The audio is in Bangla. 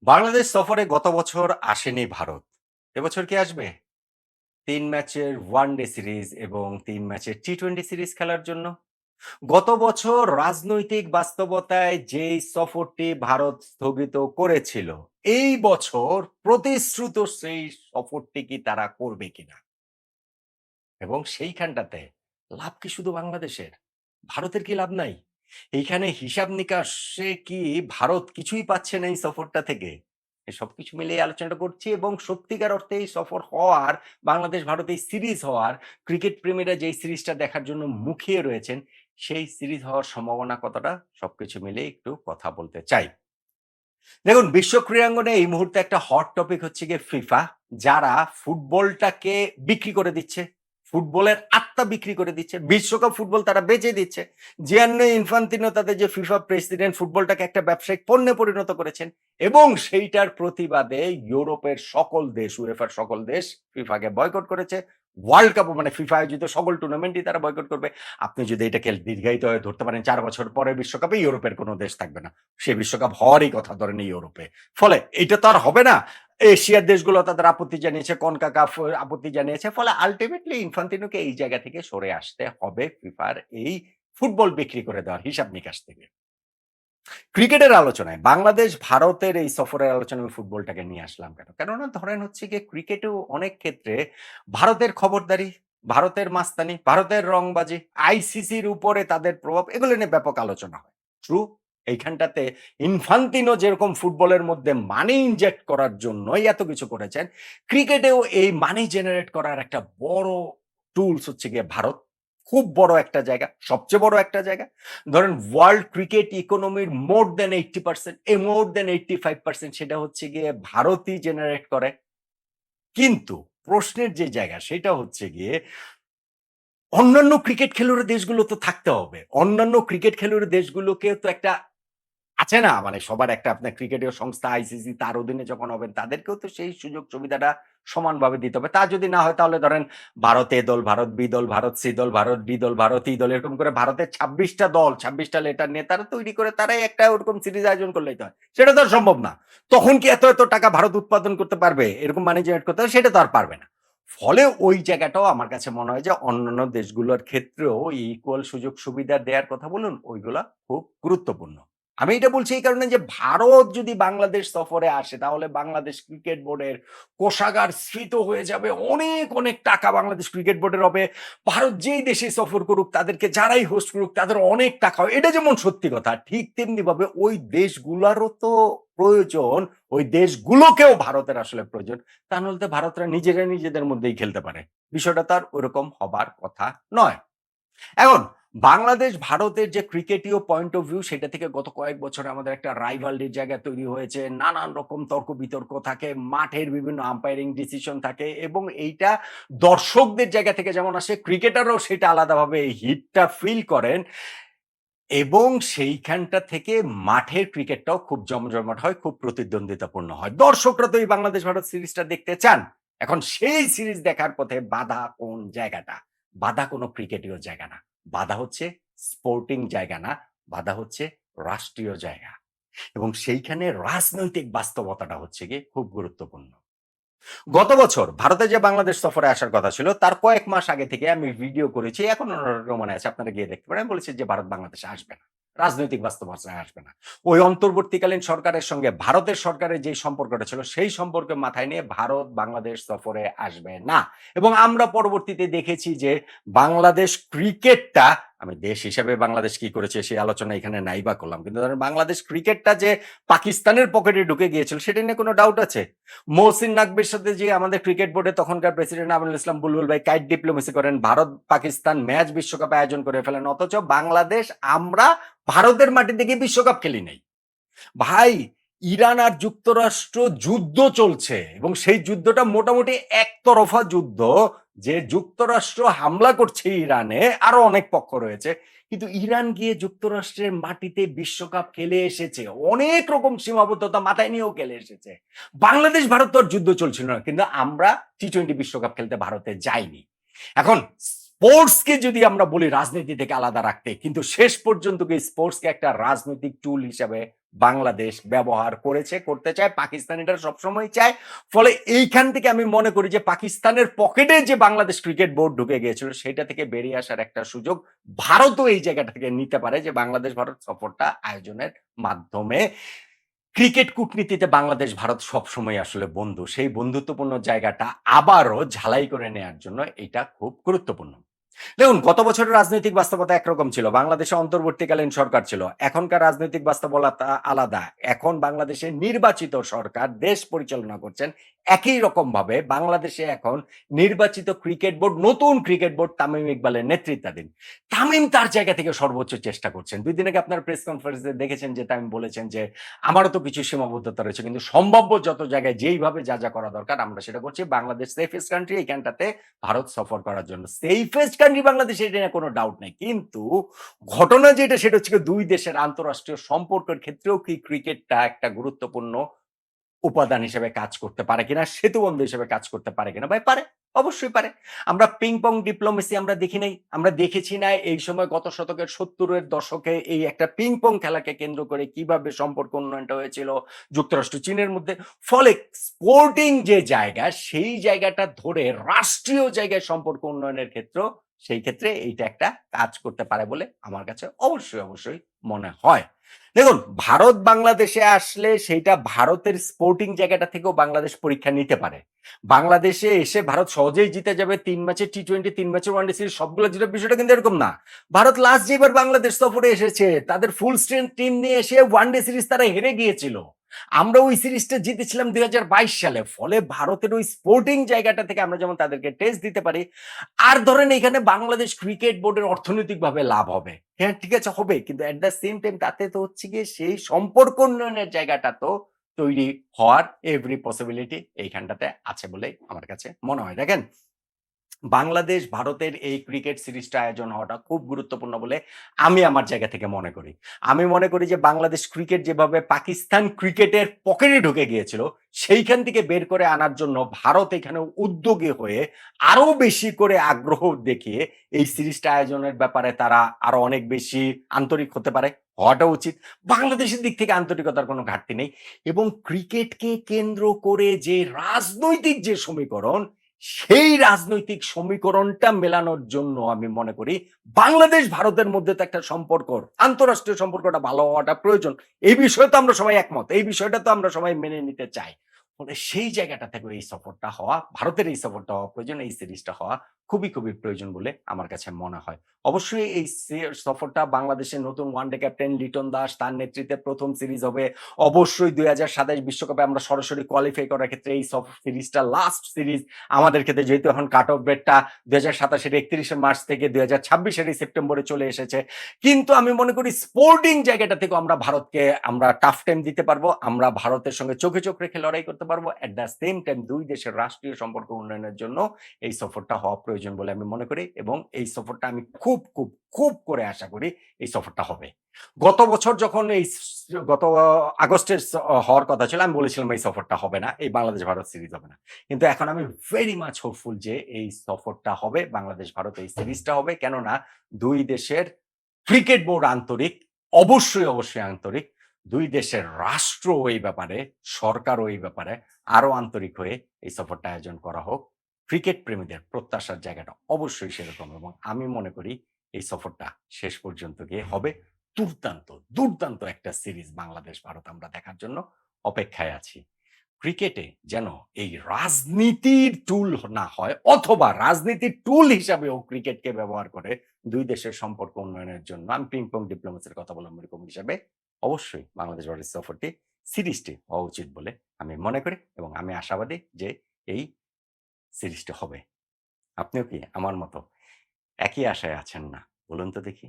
বাংলাদেশ সফরে গত বছর আসেনি ভারত। এবছর কি আসবে? ৩ ম্যাচের ওয়ানডে সিরিজ এবং ৩ ম্যাচের টি-20 সিরিজ খেলার জন্য। গত বছর রাজনৈতিক বাস্তবতায় যেই সফরটি ভারত স্থগিত করেছিল, এই বছর প্রতিশ্রুত সেই সফরটি কি তারা করবে কিনা? এবং সেইখানটাতে লাভ কি শুধু বাংলাদেশের? ভারতের কি লাভ নাই? এইখানে হিসাব নিকাশে কি ভারত কিছুই পাচ্ছে না এই সফরটা থেকে? এই সবকিছু মিলিয়ে আলোচনাটা করছি এবং সত্যিকার অর্থে এই সফর হওয়ার, বাংলাদেশ ভারত এই সিরিজ হওয়ার, ক্রিকেট প্রেমীরা যেই সিরিজটা দেখার জন্য মুখিয়ে রয়েছেন, সেই সিরিজ হওয়ার সম্ভাবনা কতটা? সবকিছু মিলিয়ে একটু কথা বলতে চাই। দেখুন, বিশ্ব ক্রীড়াঙ্গনে এই মুহূর্তে একটা হট টপিক হচ্ছে গিয়ে ফিফা, যারা ফুটবলটাকে বিক্রি করে দিচ্ছে। ফুটবলের আত্মা বিক্রি করে দিচ্ছে। বিশ্বকাপ ফুটবল তারা বেচে দিচ্ছে। জিয়ান্নি ইনফান্তিনো তাদের যে ফিফা প্রেসিডেন্ট, ফুটবলটাকে একটা ব্যবসায়িক পণ্যে পরিণত করেছেন এবং সেইটার প্রতিবাদে ইউরোপের সকল দেশ, উয়েফার সকল দেশ ফিফাকে বয়কট করেছে। ওয়ার্ল্ড কাপও মানে ফিফা আয়োজিত সকল টুর্নামেন্টই তারা বয়কট করবে। আপনি যদি এটাকে দীর্ঘায়িত হয়ে ধরতে পারেন, ৪ বছর পরে বিশ্বকাপে ইউরোপের কোন দেশ থাকবে না। সে বিশ্বকাপ হওয়ারই কথা ধরেন ইউরোপে। ফলে এটা তো আর হবে না। এশিয়ার দেশগুলো তাদের আপত্তি জানিয়েছে, কনকাকাফ আপত্তি জানিয়েছে। ফলে আল্টিমেটলি ইনফান্তিনোকে এই জায়গা থেকে সরে আসতে হবে ফিফার এই ফুটবল বিক্রি করে দেওয়ার হিসাব নিকাশ থেকে। ক্রিকেটের আলোচনায় বাংলাদেশ ভারতের এই সফরের আলোচনায় আমি ফুটবলটাকে নিয়ে আসলাম কেন? কেননা ধরেন হচ্ছে গিয়ে ক্রিকেটেও অনেক ক্ষেত্রে ভারতের খবরদারি, ভারতের মাস্তানি, ভারতের রংবাজি, আইসিসির উপরে তাদের প্রভাব এগুলো নিয়ে ব্যাপক আলোচনা হয়। ট্রু, এইখানটাতে ইনফান্তিনো যেরকম ফুটবলের মধ্যে মানি ইনজেক্ট করার জন্যই এত কিছু করেছেন, ক্রিকেটেও এই মানি জেনারেট করার একটা বড় টুলস হচ্ছে গিয়ে ভারত। খুব বড় একটা জায়গা, সবচেয়ে বড় একটা জায়গা। ধরেন ওয়ার্ল্ড ক্রিকেট ইকোনমির মোর দ্যান 80% মোর দ্যান 85% সেটা হচ্ছে গিয়ে ভারতই জেনারেট করে। কিন্তু প্রশ্নের যে জায়গা সেটা হচ্ছে গিয়ে অন্যান্য ক্রিকেট খেলুড়ে দেশগুলো তো থাকতে হবে। অন্যান্য ক্রিকেট খেলুড়ে দেশগুলোকে তো একটা আছে না? মানে সবার একটা আপনার ক্রিকেটীয় সংস্থা আইসিসি তার অধীনে যখন হবেন তাদেরকেও তো সেই সুযোগ সুবিধাটা সমানভাবে দিতে হবে। তা যদি না হয় তাহলে ধরেন ভারত এ দল, ভারত বি দল, ভারত সি দল, ভারত ডি দল, ভারত ই দল এরকম করে ভারতের ২৬ টা দল, ২৬ টা লেটার নিয়ে তারা তৈরি করে তারাই একটা ওরকম সিরিজ আয়োজন করলেই তো হয়। সেটা তো আর সম্ভব না। তখন কি এত টাকা ভারত উৎপাদন করতে পারবে? এরকম মানি জেনারেট করতে হবে? সেটা তো আর পারবে না। ফলে ওই জায়গাটাও আমার কাছে মনে হয় যে অন্যান্য দেশগুলোর ক্ষেত্রেও ইকুয়াল সুযোগ সুবিধা দেয়ার কথা বলুন, ওইগুলা খুব গুরুত্বপূর্ণ। আমি এটা বলছি এই কারণে যে ভারত যদি বাংলাদেশ সফরে আসে তাহলে বাংলাদেশ ক্রিকেট বোর্ডের কোষাগার স্ফীত হয়ে যাবে। অনেক টাকা বাংলাদেশ ক্রিকেট বোর্ডের হবে। ভারত যেই দেশে সফর করুক তাদেরকে যারাই হোস্ট করুক তাদের অনেক টাকা হয়। এটা যেমন সত্যি কথা, ঠিক তেমনিভাবে ওই দেশগুলারও তো প্রয়োজন, ওই দেশগুলোকেও ভারতের আসলে প্রয়োজন। তা নাহলে তো ভারতরা নিজেরা নিজেদের মধ্যেই খেলতে পারে। বিষয়টা তো আর ওরকম হবার কথা নয়। এখন বাংলাদেশ ভারতের যে ক্রিকেটীয় পয়েন্ট অফ ভিউ সেটা থেকে গত কয়েক বছরে আমাদের একটা রাইভালরির জায়গা তৈরি হয়েছে। নানান রকম তর্ক বিতর্ক থাকে, মাঠের বিভিন্ন আম্পায়ারিং ডিসিশন থাকে এবং এইটা দর্শকদের জায়গা থেকে যেমন আসে ক্রিকেটাররাও সেটা আলাদাভাবে এই হিটটা ফিল করেন এবং সেইখানটা থেকে মাঠের ক্রিকেটটাও খুব জমজমাট হয়, খুব প্রতিদ্বন্দ্বিতাপূর্ণ হয়। দর্শকরা তো এই বাংলাদেশ ভারত সিরিজটা দেখতে চান। এখন সেই সিরিজ দেখার পথে বাধা কোন জায়গাটা? বাধা কোন ক্রিকেটীয় জায়গা না। বাধা হচ্ছে স্পোর্টিং জায়গা না, বাধা হচ্ছে রাষ্ট্রীয় জায়গা। এবং সেইখানে রাজনৈতিক বাস্তবতাটা হচ্ছে গিয়ে খুব গুরুত্বপূর্ণ। গত বছর ভারতে যে বাংলাদেশ সফরে আসার কথা ছিল তার কয়েক মাস আগে থেকে আমি ভিডিও করেছি। এখনো মনে আছে, আপনারা গিয়ে দেখতে পারেন। আমি বলেছি যে ভারত বাংলাদেশে আসবে না। রাজনৈতিক বাস্তবতায় আসবে না। ওই অন্তর্বর্তীকালীন সরকারের সঙ্গে ভারতের সরকারের যে সম্পর্কটা ছিল সেই সম্পর্কে মাথায় নিয়ে ভারত বাংলাদেশ সফরে আসবে না। এবং আমরা পরবর্তীতে দেখেছি যে বাংলাদেশ ক্রিকেটটা, আমি দেশ হিসেবে বাংলাদেশ কি করেছে সেই আলোচনা এখানে নাই বা করলাম। কিন্তু ধরেন বাংলাদেশ ক্রিকেটটা যে পাকিস্তানের পকেটে ঢুকে গিয়েছিল সেটা নিয়ে কোনো ডাউট আছে? মহসিন নাকবির সাথে যে আমাদের ক্রিকেট বোর্ডে তখনকার প্রেসিডেন্ট আমিনুল ইসলাম বুলবুল ভাই কাইট ডিপ্লোমেসি করেন, ভারত পাকিস্তান ম্যাচ বিশ্বকাপ আয়োজন করে ফেলেন, অথচ বাংলাদেশ আমরা ভারতের মাটিতে গিয়ে বিশ্বকাপ খেলি নাই। ভাই, ইরান আর যুক্তরাষ্ট্র যুদ্ধ চলছে এবং সেই যুদ্ধটা মোটামুটি একতরফা যুদ্ধ। যে যুক্তরাষ্ট্র হামলা করছে ইরানে, আরো অনেক পক্ষ রয়েছে, কিন্তু ইরান গিয়ে যুক্তরাষ্ট্রের মাটিতে বিশ্বকাপ খেলে এসেছে, অনেক রকম সীমাবদ্ধতা মাথায় নিয়েও খেলে এসেছে। বাংলাদেশ ভারত তো আর যুদ্ধ চলছিল না, কিন্তু আমরা টি-20 বিশ্বকাপ খেলতে ভারতে যাইনি। এখন স্পোর্টসকে যদি আমরা বলি রাজনীতি থেকে আলাদা রাখতে, কিন্তু শেষ পর্যন্ত কি স্পোর্টসকে একটা রাজনৈতিক টুল হিসাবে বাংলাদেশ ব্যবহার করেছে, করতে চায়। পাকিস্তান এটা সবসময় চায়। ফলে এইখান থেকে আমি মনে করি যে পাকিস্তানের পকেটে যে বাংলাদেশ ক্রিকেট বোর্ড ঢুকে গিয়েছিল সেটা থেকে বেরিয়ে আসার একটা সুযোগ ভারতও এই জায়গাটা থেকে নিতে পারে যে বাংলাদেশ ভারত সফরটা আয়োজনের মাধ্যমে ক্রিকেট কূটনীতিতে বাংলাদেশ ভারত সবসময় আসলে বন্ধু। সেই বন্ধুত্বপূর্ণ জায়গাটা আবারও ঝালাই করে নেয়ার জন্য এটা খুব গুরুত্বপূর্ণ। দেখুন, গত বছরের রাজনৈতিক বাস্তবতা একরকম ছিল। বাংলাদেশে অন্তর্বর্তীকালীন সরকার ছিল। এখনকার রাজনৈতিক বাস্তবতা আলাদা। এখন বাংলাদেশে নির্বাচিত সরকার দেশ পরিচালনা করছেন। একই রকমভাবে বাংলাদেশে এখন নির্বাচিত ক্রিকেট বোর্ড, নতুন ক্রিকেট বোর্ড তামিম ইকবালের নেতৃত্বাধীন। তামিম তার জায়গা থেকে সর্বোচ্চ চেষ্টা করছেন। ২ দিন আগে আপনার প্রেস কনফারেন্সে দেখেছেন যে তামিম বলেছেন যে, "আমারও তো কিছু সীমাবদ্ধতা রয়েছে। কিন্তু সম্ভাব্য যত জায়গায় যেইভাবে যা করা দরকার আমরা সেটা করছি। বাংলাদেশ সেফেস্ট কান্ট্রি এইখানটাতে ভারত সফর করার জন্য।" সেফেস্ট কান্ট্রি বাংলাদেশ এটা নিয়ে কোনো ডাউট নাই। কিন্তু ঘটনা যেটা সেটা হচ্ছে গিয়ে ২ দেশের আন্তঃরাষ্ট্রীয় সম্পর্কের ক্ষেত্রেও কি ক্রিকেটটা একটা গুরুত্বপূর্ণ উপাদান হিসেবে কাজ করতে পারে কিনা, সেতুবন্ধ হিসেবে কাজ করতে পারে কিনা? ভাই পারে, অবশ্যই পারে। আমরা পিং পং ডিপ্লোমেসি আমরা দেখি নাই। আমরা দেখেছি না এই সময় গত শতকের ৭০ এর দশকে এই একটা পিং পং খেলাকে কেন্দ্র করে কিভাবে সম্পর্ক উন্নয়নটা হয়েছিল যুক্তরাষ্ট্র চীনের মধ্যে। ফলে স্পোর্টিং যে জায়গা, সেই জায়গাটা ধরে রাষ্ট্রীয় জায়গায় সম্পর্ক উন্নয়নের ক্ষেত্রেও সেই ক্ষেত্রে এইটা একটা কাজ করতে পারে বলে আমার কাছে অবশ্যই মনে হয়। দেখুন, ভারত বাংলাদেশে আসলে সেইটা ভারতের স্পোর্টিং জায়গাটা থেকেও বাংলাদেশ পরীক্ষা নিতে পারে। বাংলাদেশে এসে ভারত সহজেই জিতে যাবে ৩ ম্যাচের টি-২০, ৩ ম্যাচের ওয়ানডে সিরিজ সবগুলো জিতার বিষয়টা কিন্তু এরকম না। ভারত লাস্ট যেবার বাংলাদেশ সফরে এসেছে, তাদের ফুল স্ট্রেংথ টিম নিয়ে এসে ওয়ানডে সিরিজ তারা হেরে গিয়েছিল। আমরা ওই সিরিজটা জিতেছিলাম ২০২২ সালে। ফলে ভারতের ওই স্পোর্টিং জায়গাটা থেকে আমরা যেমন তাদেরকে টেস্ট দিতে পারি, আর ধরেন এখানে বাংলাদেশ ক্রিকেট বোর্ডের অর্থনৈতিকভাবে লাভ হবে। হ্যাঁ, ঠিক আছে হবে। কিন্তু এট দ্য সেম টাইম তাতে তো হচ্ছে গিয়ে সেই সম্পর্ক উন্নয়নের জায়গাটা তো তৈরি হওয়ার এভরি পসিবিলিটি এইখানটাতে আছে বলেই আমার কাছে মনে হয়। দেখেন, বাংলাদেশ ভারতের এই ক্রিকেট সিরিজটা আয়োজন হওয়াটা খুব গুরুত্বপূর্ণ বলে আমি আমার জায়গা থেকে মনে করি। আমি মনে করি যে বাংলাদেশ ক্রিকেট যেভাবে পাকিস্তান ক্রিকেটের পকেটে ঢুকে গিয়েছিল, সেইখান থেকে বের করে আনার জন্য ভারত এখানে উদ্যোগী হয়ে আরো বেশি করে আগ্রহ দেখিয়ে এই সিরিজটা আয়োজনের ব্যাপারে তারা আরো অনেক বেশি আন্তরিক হতে পারে। হওয়াটা উচিত। বাংলাদেশের দিক থেকে আন্তরিকতার কোনো ঘাটতি নেই এবং ক্রিকেটকে কেন্দ্র করে যে রাজনৈতিক যে সমীকরণ, সেই রাজনৈতিক সমীকরণটা মেলানোর জন্য আমি মনে করি বাংলাদেশ ভারতের মধ্যে তো একটা সম্পর্ক, আন্তঃরাষ্ট্রীয় সম্পর্কটা ভালো হওয়াটা প্রয়োজন। এই বিষয়ে তো আমরা সবাই একমত। এই বিষয়টা তো আমরা সবাই মেনে নিতে চাই। ফলে সেই জায়গাটা থেকে এই সফরটা হওয়া, ভারতের এই সফরটা হওয়া প্রয়োজন, এই সিরিজটা হওয়া খুবই প্রয়োজন বলে আমার কাছে মনে হয়। অবশ্যই এই সফরটা বাংলাদেশের নতুন ওয়ানডে ক্যাপ্টেন লিটন দাস তার নেতৃত্বে ১ম সিরিজ হবে। অবশ্যই ২০২৭ বিশ্বকাপে আমরা সরাসরি কোয়ালিফাই করার ক্ষেত্রে এই সিরিজটা লাস্ট সিরিজ আমাদের ক্ষেত্রে, যেহেতু এখন কাট অফ ডেটটা ২০২৭ এর ৩১ মার্চ থেকে ২০২৬ এর সেপ্টেম্বরে চলে এসেছে। কিন্তু আমি মনে করি স্পোর্টিং জায়গাটা থেকেও আমরা ভারতকে আমরা টাফ টাইম দিতে পারবো। আমরা ভারতের সঙ্গে চোখে চোখ রেখে লড়াই করতে পারবো। এট দ্য সেম টাইম ২ দেশের রাষ্ট্রীয় সম্পর্ক উন্নয়নের জন্য এই সফরটা হওয়া প্রয়োজন বলে আমি মনে করি এবং এই সফরটা আমি খুব করে আশা করি এই সফরটা হবে। গত বছর যখন এই গত আগস্টের হওয়ার কথা ছিল, আমি বলেছিলাম এই সফরটা হবে না। এই বাংলাদেশ ভারত সিরিজ হবে না। কিন্তু এখন আমি ভেরি মাচ হোপফুল যে এই সফরটা হবে। বাংলাদেশ ভারত এই সিরিজটা হবে। কেননা ২ দেশের ক্রিকেট বোর্ড আন্তরিক, অবশ্যই আন্তরিক। ২ দেশের রাষ্ট্র এই ব্যাপারে, সরকারও এই ব্যাপারে আরো আন্তরিক হয়ে এই সফরটা আয়োজন করা হোক। ক্রিকেট প্রেমীদের প্রত্যাশার জায়গাটা অবশ্যই সেরকম এবং আমি মনে করি এই সফরটা শেষ পর্যন্ত গিয়ে হবে দুর্দান্ত একটা সিরিজ বাংলাদেশ ভারত আমরা দেখার জন্য অপেক্ষায় আছি। ক্রিকেটে যেন এই রাজনীতির টুল না হয় অথবা রাজনীতির টুল হিসাবেও ক্রিকেটকে ব্যবহার করে ২ দেশের সম্পর্ক উন্নয়নের জন্য আমি পিং পং ডিপ্লোমেসির কথা বললাম এরকম হিসাবে অবশ্যই বাংলাদেশ ভারতের সফরটি সিরিজটি হওয়া উচিত বলে আমি মনে করি এবং আমি আশাবাদী যে এই সিরিজটি হবে। আপনিও কি আমার মতো একই আশায় আছেন না? বলুন তো দেখি?